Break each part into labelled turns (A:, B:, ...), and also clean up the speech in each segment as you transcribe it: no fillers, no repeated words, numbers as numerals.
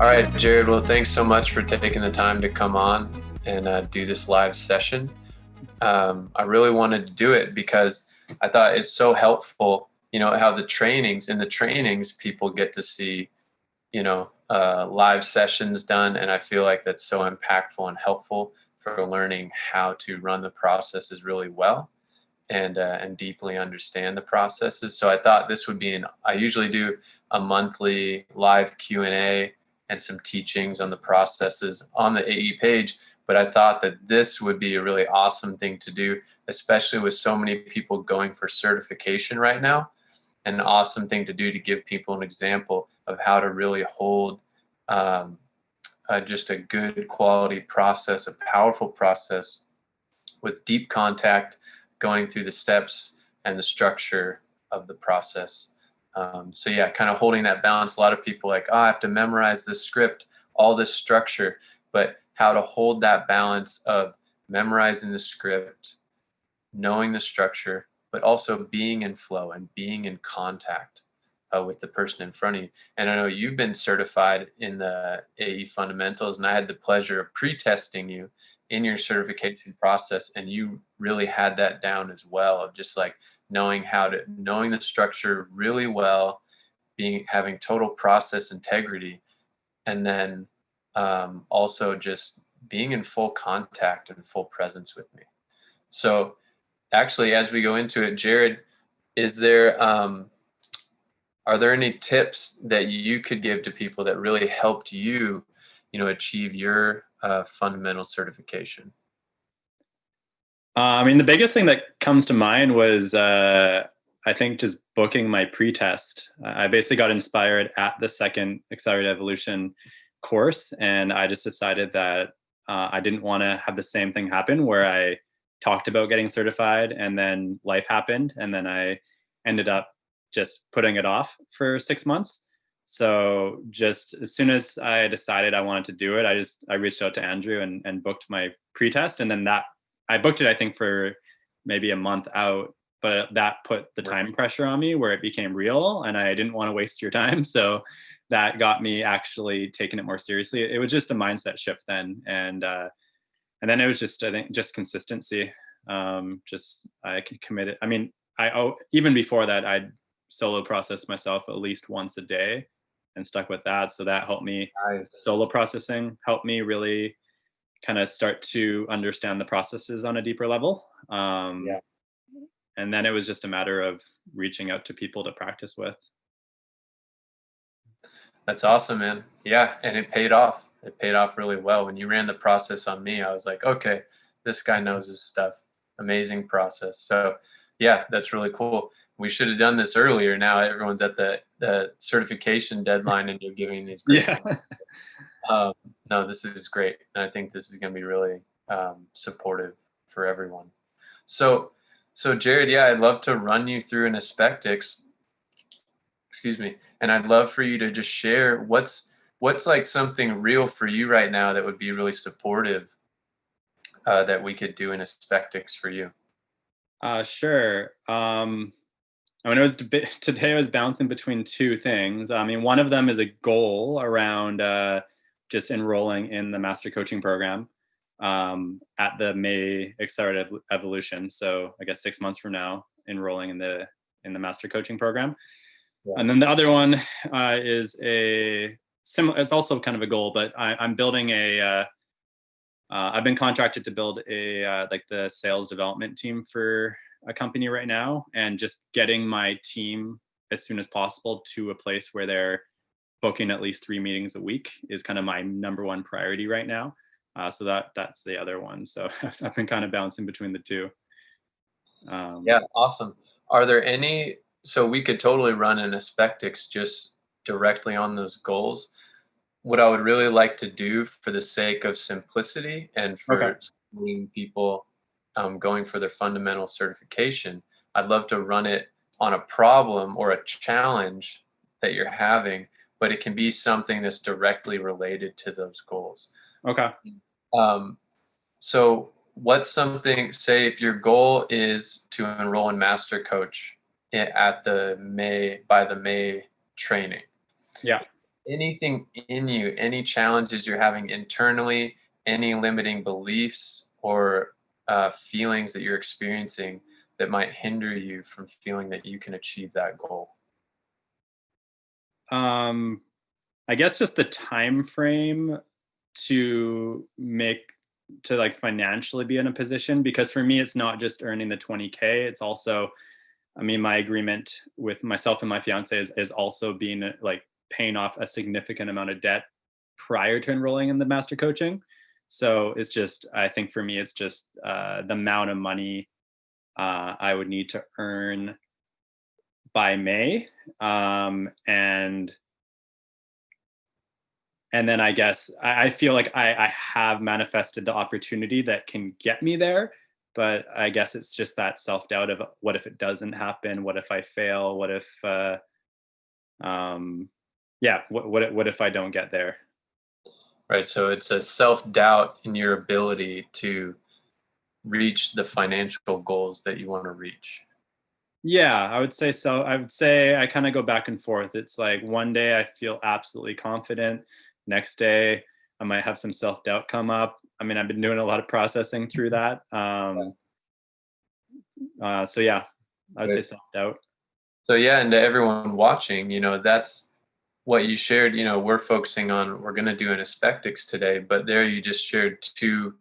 A: All right, Jared. Well, thanks so much for taking the time to come on and do this live session. I really wanted to do it because I thought it's so helpful, how in the trainings, people get to see, live sessions done. And I feel like that's so impactful and helpful for learning how to run the processes really well and deeply understand the processes. So I thought this would be I usually do a monthly live Q&A and some teachings on the processes on the AE page. But I thought that this would be a really awesome thing to do, especially with so many people going for certification right now. An awesome thing to do to give people an example of how to really hold just a good quality process, a powerful process with deep contact, going through the steps and the structure of the process. So yeah, kind of holding that balance. A lot of people like, I have to memorize this script, all this structure, but how to hold that balance of memorizing the script, knowing the structure, but also being in flow and being in contact with the person in front of you. And I know you've been certified in the AE fundamentals, and I had the pleasure of pre-testing you in your certification process, and you really had that down as well, of just like knowing the structure really well, having total process integrity, and then also just being in full contact and full presence with me. So actually, as we go into it, Jared, are there any tips that you could give to people that really helped you, achieve your fundamental certification?
B: The biggest thing that comes to mind was, I think, just booking my pre-test. I basically got inspired at the second Accelerated Evolution course, and I just decided that I didn't want to have the same thing happen where I talked about getting certified and then life happened, and then I ended up just putting it off for 6 months. So just as soon as I decided I wanted to do it, I reached out to Andrew and booked my pre-test, and then I booked it, I think, for maybe a month out, but that put the time pressure on me where it became real, and I didn't want to waste your time. So that got me actually taking it more seriously. It was just a mindset shift then. And then it was just, I think, just consistency. I committed. Even before that, I'd solo process myself at least once a day and stuck with that. So that helped me.
A: Nice.
B: Solo processing helped me really kind of start to understand the processes on a deeper level.
A: Yeah.
B: And then it was just a matter of reaching out to people to practice with.
A: That's awesome, man. Yeah. And it paid off. It paid off really well. When you ran the process on me, I was like, okay, this guy knows his stuff. Amazing process. So yeah, that's really cool. We should have done this earlier. Now everyone's at the certification deadline and you're giving these great no, this is great. And I think this is going to be really supportive for everyone. So Jared, yeah, I'd love to run you through an Aspectix. Excuse me. And I'd love for you to just share what's like something real for you right now that would be really supportive that we could do in Aspectix for you.
B: Sure. Today I was bouncing between two things. One of them is a goal around just enrolling in the master coaching program at the May Accelerated Evolution. So I guess 6 months from now, enrolling in the master coaching program. Yeah. And then the other one is it's also kind of a goal, but I'm building I've been contracted to build the sales development team for a company right now, and just getting my team as soon as possible to a place where they're booking at least 3 meetings a week is kind of my number one priority right now. So that's the other one. So I've been kind of bouncing between the two.
A: Yeah, awesome. Are there any? So we could totally run an Aspectix just directly on those goals. What I would really like to do, for the sake of simplicity and for people going for their fundamental certification, I'd love to run it on a problem or a challenge that you're having, but it can be something that's directly related to those goals.
B: Okay.
A: So what's something, say if your goal is to enroll in Master Coach by the May training.
B: Yeah.
A: anything in you, any challenges you're having internally, any limiting beliefs or feelings that you're experiencing that might hinder you from feeling that you can achieve that goal?
B: Um, I guess just the time frame to make to like financially be in a position, because for me it's not just earning the 20K, it's also, I mean, my agreement with myself and my fiance is also being like paying off a significant amount of debt prior to enrolling in the master coaching. So it's just, I think for me, it's just the amount of money I would need to earn by May. And then I guess I feel like I have manifested the opportunity that can get me there. But I guess it's just that self-doubt of what if it doesn't happen? What if I fail? What if, yeah, what if I don't get there?
A: Right. So it's a self-doubt in your ability to reach the financial goals that you want to reach.
B: Yeah, I would say so. I would say I kind of go back and forth. It's like one day I feel absolutely confident. Next day I might have some self-doubt come up. I mean, I've been doing a lot of processing through that. So yeah, I would say
A: Good.
B: self-doubt.
A: So yeah, and to everyone watching, that's what you shared. We're focusing on, we're going to do an aspectics today, but there you just shared two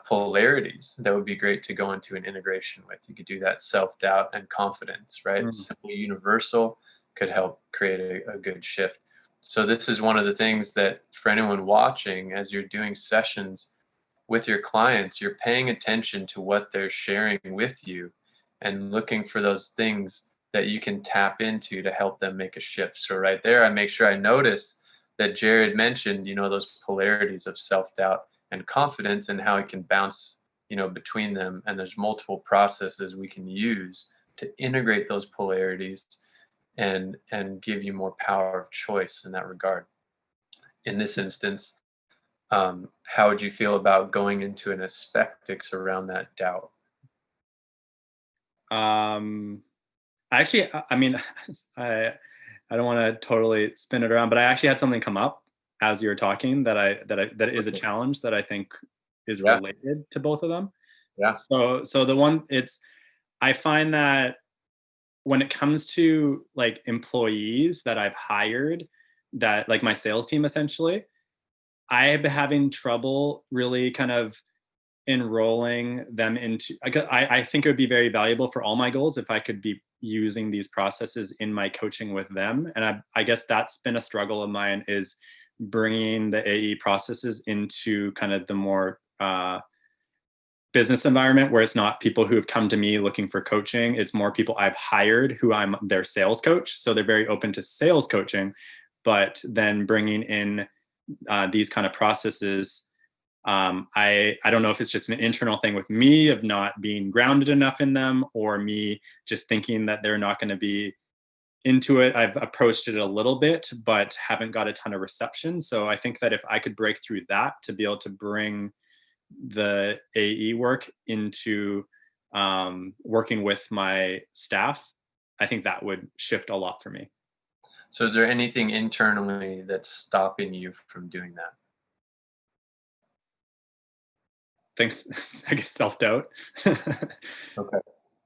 A: polarities that would be great to go into an integration with. You could do that self-doubt and confidence, right?
B: Mm.
A: Simple universal could help create a good shift. So this is one of the things that for anyone watching, as you're doing sessions with your clients, you're paying attention to what they're sharing with you and looking for those things that you can tap into to help them make a shift. So right there, I make sure I notice that Jared mentioned, those polarities of self-doubt and confidence and how it can bounce, between them. And there's multiple processes we can use to integrate those polarities and give you more power of choice in that regard. In this instance, how would you feel about going into an aspectics around that doubt?
B: Um, I mean, I I don't want to totally spin it around, but I actually had something come up as you were talking that is a
A: Okay.
B: challenge that I think is
A: Yeah,
B: related to both of them.
A: yeah,
B: So the one, it's, I find that when it comes to like employees that I've hired, that like my sales team essentially, I have been having trouble really kind of enrolling them into, I think it would be very valuable for all my goals if I could be using these processes in my coaching with them. And I guess that's been a struggle of mine, is bringing the AE processes into kind of the more business environment, where it's not people who have come to me looking for coaching. It's more people I've hired who I'm their sales coach. So they're very open to sales coaching, but then bringing in these kind of processes, I don't know if it's just an internal thing with me of not being grounded enough in them, or me just thinking that they're not going to be into it. I've approached it a little bit, but haven't got a ton of reception. So I think that if I could break through that to be able to bring the AE work into working with my staff, I think that would shift a lot for me.
A: So is there anything internally that's stopping you from doing that?
B: Thanks. I guess self-doubt.
A: Okay.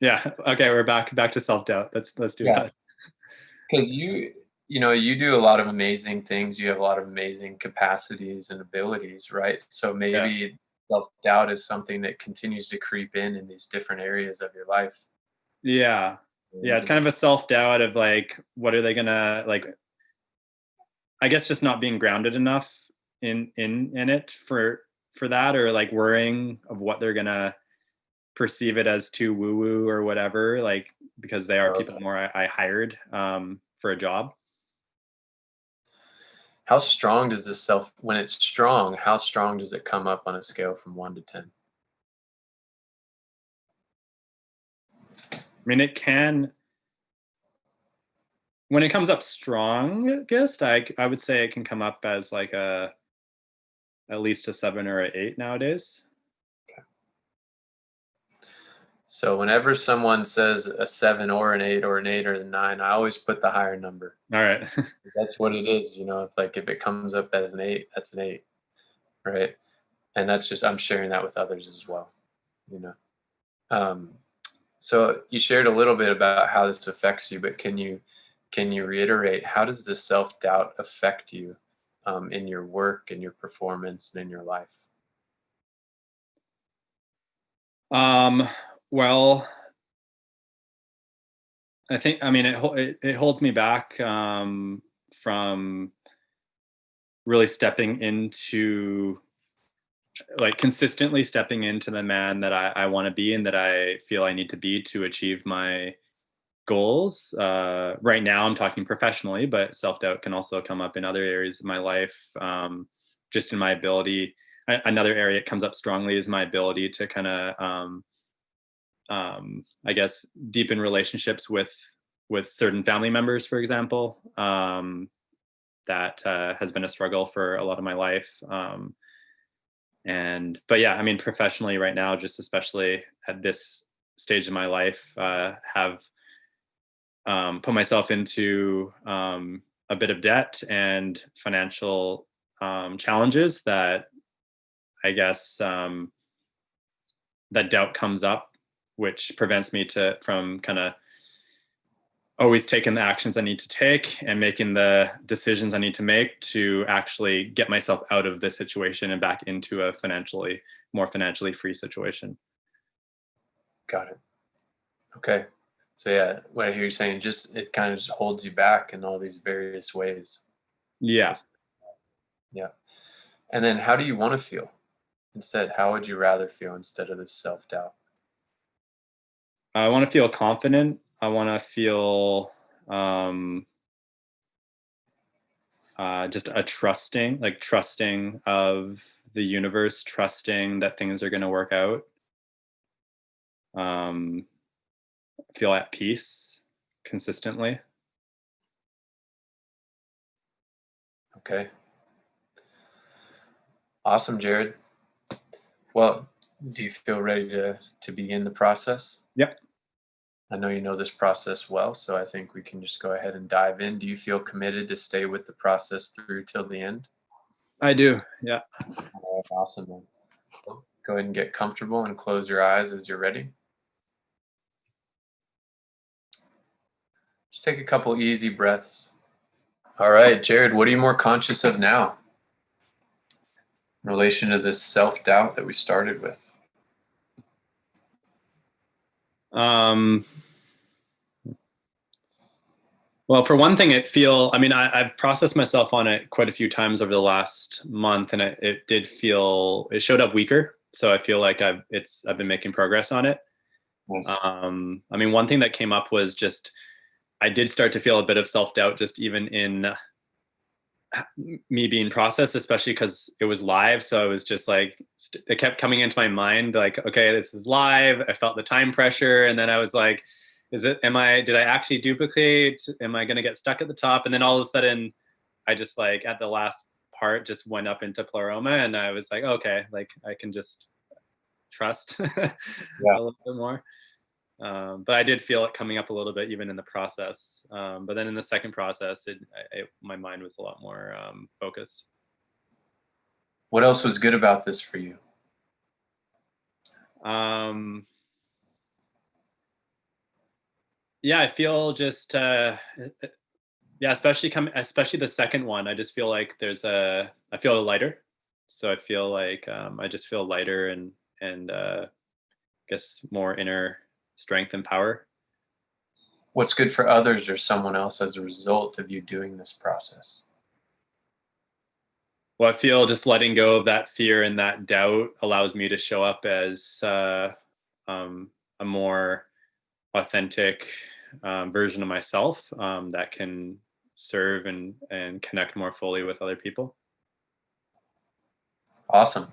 B: Yeah. Okay. We're back to self-doubt. Let's do
A: Yeah.
B: that.
A: Because you do a lot of amazing things. You have a lot of amazing capacities and abilities, right? So
B: Yeah.
A: maybe self-doubt is something that continues to creep in these different areas of your life.
B: Yeah. Yeah. It's kind of a self-doubt of like, what are they gonna like? I guess just not being grounded enough in it for that, or like worrying of what they're gonna perceive it as too woo woo or whatever, like, because they are people
A: Okay.
B: more I hired for a job.
A: How strong does this when it's strong, how strong does it come up on a scale from 1 to 10?
B: I mean, it can, when it comes up strongest, I would say it can come up as like a at least a 7 or an 8 nowadays.
A: So whenever someone says a 7 or an 8 or an 8 or a 9, I always put the higher number.
B: All right.
A: That's what it is, if it comes up as an 8, that's an 8, right? And that's just, I'm sharing that with others as well, you know. Um, so you shared a little bit about how this affects you, but can you reiterate, how does this self-doubt affect you in your work, in your performance, and in your life?
B: Well, I mean, it holds me back from really stepping into, like, consistently stepping into the man that I want to be and that I feel I need to be to achieve my goals. Right now, I'm talking professionally, but self doubt can also come up in other areas of my life. Just in my ability, another area it comes up strongly is my ability to kind of, I guess, deepen relationships with certain family members, for example. That has been a struggle for a lot of my life. But yeah, I mean, professionally right now, just especially at this stage of my life, have put myself into a bit of debt and financial challenges that I guess that doubt comes up, which prevents me from kind of always taking the actions I need to take and making the decisions I need to make to actually get myself out of this situation and back into a more financially free situation.
A: Got it. Okay. So yeah, what I hear you saying, just it kind of just holds you back in all these various ways.
B: Yeah.
A: This- Yeah. And then how do you want to feel instead? How would you rather feel instead of this self-doubt?
B: I want to feel confident. I want to feel um, just a trusting of the universe, trusting that things are going to work out. Um, feel at peace consistently.
A: Okay. Awesome, Jared. Well, do you feel ready to begin the process?
B: Yep,
A: I know you know this process well, so I think we can just go ahead and dive in. Do you feel committed to stay with the process through till the end?
B: I do. Yeah.
A: All right, awesome. Then. Go ahead and get comfortable and close your eyes as you're ready. Just take a couple easy breaths. All right, Jared, what are you more conscious of now in relation to this self-doubt that we started with?
B: Um, well, for one thing, I've processed myself on it quite a few times over the last month, and it showed up weaker. So I feel like I've been making progress on it.
A: Nice.
B: I mean, one thing that came up was just, I did start to feel a bit of self-doubt just even in me being processed, especially because it was live. So I was just like, it kept coming into my mind, like, okay, this is live. I felt the time pressure. And then I was like, did I actually duplicate? Am I going to get stuck at the top? And then all of a sudden I just, like, at the last part, just went up into Pleroma, and I was like, okay, like, I can just trust a little bit more. But I did feel it coming up a little bit even in the process. But then in the second process, my mind was a lot more focused.
A: What else was good about this for you?
B: Yeah, I feel just yeah, especially the second one. I just feel like I feel lighter. So I feel like I just feel lighter and guess more inner strength and power.
A: What's good for others or someone else as a result of you doing this process?
B: Well, I feel just letting go of that fear and that doubt allows me to show up as a more authentic version of myself that can serve and connect more fully with other people.
A: Awesome.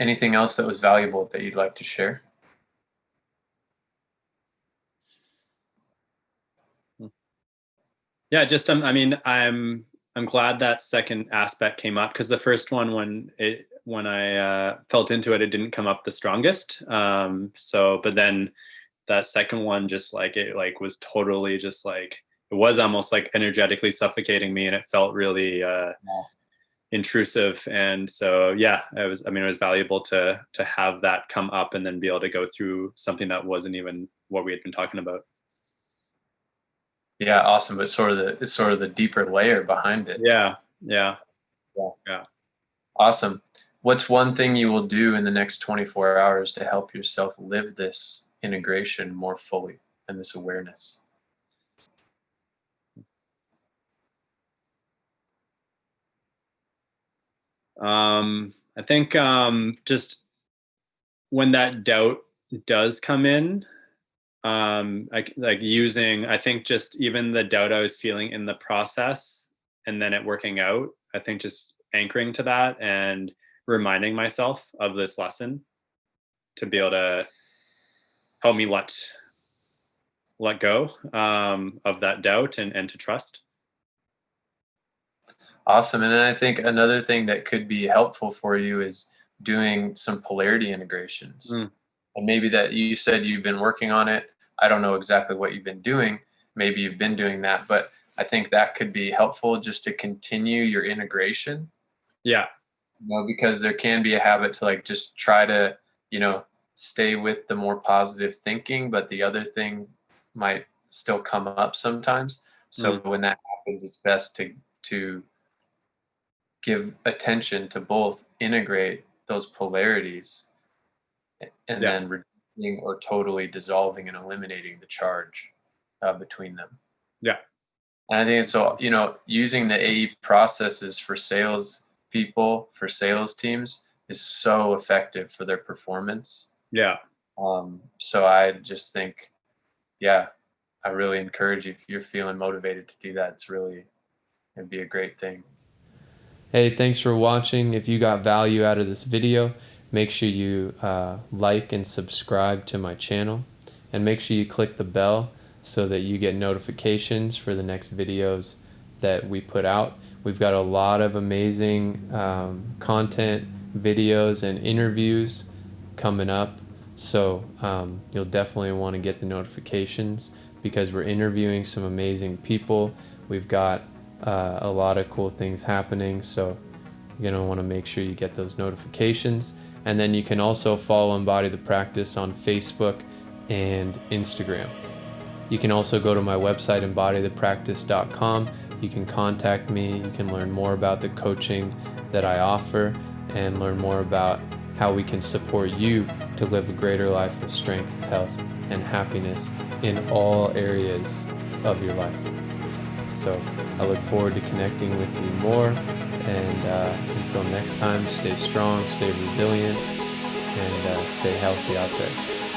A: Anything else that was valuable that you'd like to share?
B: Yeah, just I mean, I'm glad that second aspect came up, because the first one, when when I felt into it, it didn't come up the strongest. But then that second one, just like it like was totally just like, it was almost like energetically suffocating me, and it felt really intrusive. And so, yeah, it was valuable to have that come up and then be able to go through something that wasn't even what we had been talking about.
A: Yeah, awesome. But it's sort of the deeper layer behind it.
B: Yeah.
A: Awesome. What's one thing you will do in the next 24 hours to help yourself live this integration more fully and this awareness?
B: I think just when that doubt does come in, like using, I think just even the doubt I was feeling in the process and then it working out, I think just anchoring to that and reminding myself of this lesson to be able to help me let go of that doubt and to trust.
A: Awesome. And then I think another thing that could be helpful for you is doing some polarity integrations.
B: Mm.
A: And maybe that you said you've been working on it. I don't know exactly what you've been doing. Maybe you've been doing that, but I think that could be helpful just to continue your integration.
B: Yeah.
A: Because there can be a habit to like just try to, stay with the more positive thinking, but the other thing might still come up sometimes. So when that happens, it's best to give attention to both integrate those polarities and then reducing or totally dissolving and eliminating the charge between them.
B: Yeah.
A: And I think so, using the AE processes for sales people, for sales teams is so effective for their performance.
B: Yeah.
A: So I just think, I really encourage you, if you're feeling motivated to do that, it'd be a great thing.
C: Hey, thanks for watching. If you got value out of this video, make sure you like and subscribe to my channel, and make sure you click the bell so that you get notifications for the next videos that we put out. We've got a lot of amazing content, videos, and interviews coming up. So you'll definitely want to get the notifications because we're interviewing some amazing people. We've got a lot of cool things happening. So you're going to want to make sure you get those notifications. And then you can also follow Embody the Practice on Facebook and Instagram. You can also go to my website, embodythepractice.com. You can contact me. You can learn more about the coaching that I offer and learn more about how we can support you to live a greater life of strength, health, and happiness in all areas of your life. So I look forward to connecting with you more. And until next time, stay strong, stay resilient, and stay healthy out there.